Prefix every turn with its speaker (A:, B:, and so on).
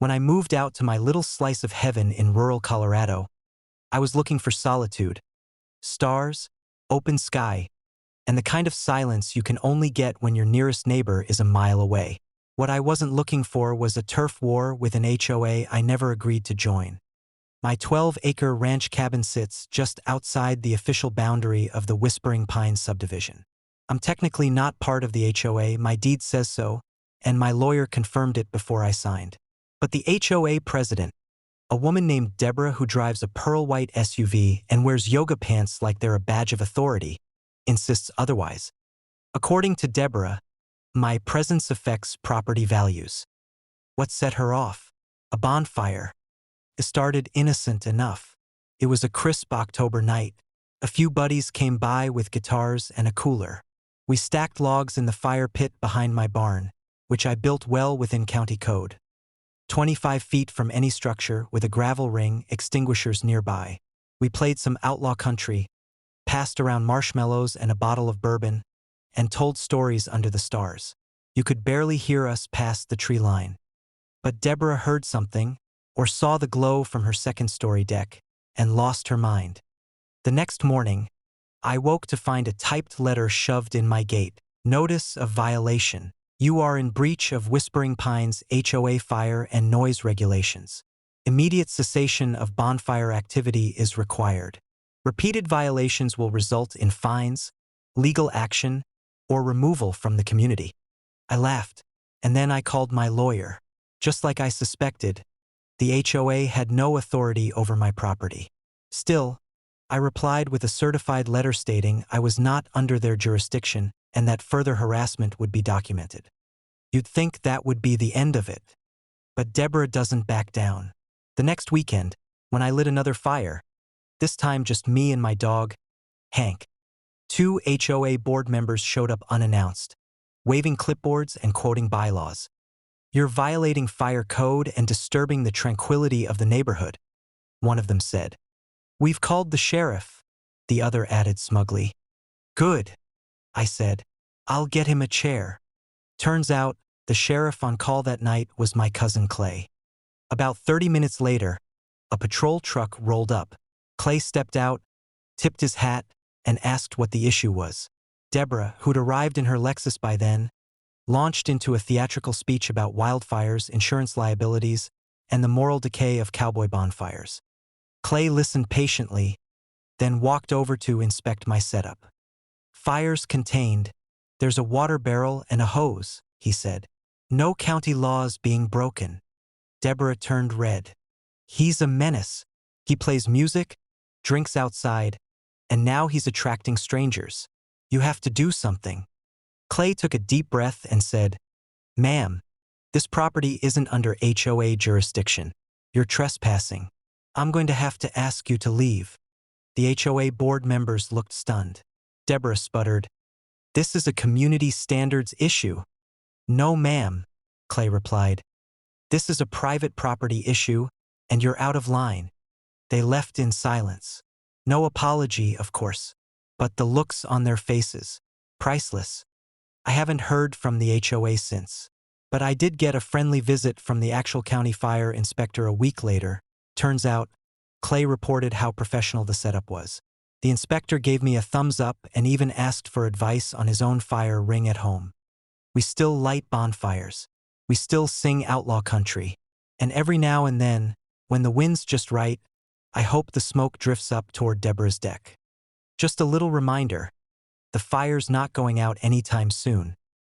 A: When I moved out to my little slice of heaven in rural Colorado, I was looking for solitude, stars, open sky, and the kind of silence you can only get when your nearest neighbor is a mile away. What I wasn't looking for was a turf war with an HOA I never agreed to join. My 12-acre ranch cabin sits just outside the official boundary of the Whispering Pines subdivision. I'm technically not part of the HOA, my deed says so, and my lawyer confirmed it before I signed. But the HOA president, a woman named Deborah who drives a pearl-white SUV and wears yoga pants like they're a badge of authority, insists otherwise. According to Deborah, my presence affects property values. What set her off? A bonfire. It started innocent enough. It was a crisp October night. A few buddies came by with guitars and a cooler. We stacked logs in the fire pit behind my barn, which I built well within county code. 25 feet from any structure with a gravel ring, extinguishers nearby. We played some outlaw country, passed around marshmallows and a bottle of bourbon, and told stories under the stars. You could barely hear us past the tree line. But Deborah heard something, or saw the glow from her second-story deck, and lost her mind. The next morning, I woke to find a typed letter shoved in my gate. Notice of violation. You are in breach of Whispering Pines HOA fire and noise regulations. Immediate cessation of bonfire activity is required. Repeated violations will result in fines, legal action, or removal from the community. I laughed, and then I called my lawyer. Just like I suspected, the HOA had no authority over my property. Still, I replied with a certified letter stating I was not under their jurisdiction and that further harassment would be documented. You'd think that would be the end of it. But Deborah doesn't back down. The next weekend, when I lit another fire, this time just me and my dog, Hank, 2 HOA board members showed up unannounced, waving clipboards and quoting bylaws. You're violating fire code and disturbing the tranquility of the neighborhood, one of them said. We've called the sheriff, the other added smugly. Good, I said. I'll get him a chair. Turns out, the sheriff on call that night was my cousin Clay. About 30 minutes later, a patrol truck rolled up. Clay stepped out, tipped his hat, and asked what the issue was. Deborah, who'd arrived in her Lexus by then, launched into a theatrical speech about wildfires, insurance liabilities, and the moral decay of cowboy bonfires. Clay listened patiently, then walked over to inspect my setup. Fires contained. There's a water barrel and a hose, he said. No county laws being broken. Deborah turned red. He's a menace. He plays music, drinks outside, and now he's attracting strangers. You have to do something. Clay took a deep breath and said, Ma'am, this property isn't under HOA jurisdiction. You're trespassing. I'm going to have to ask you to leave. The HOA board members looked stunned. Deborah sputtered, This is a community standards issue. No, ma'am, Clay replied. This is a private property issue, and you're out of line. They left in silence. No apology, of course, but the looks on their faces, priceless. I haven't heard from the HOA since, but I did get a friendly visit from the actual county fire inspector a week later. Turns out, Clay reported how professional the setup was. The inspector gave me a thumbs up and even asked for advice on his own fire ring at home. We still light bonfires. We still sing outlaw country. And every now and then, when the wind's just right, I hope the smoke drifts up toward Deborah's deck. Just a little reminder, the fire's not going out anytime soon.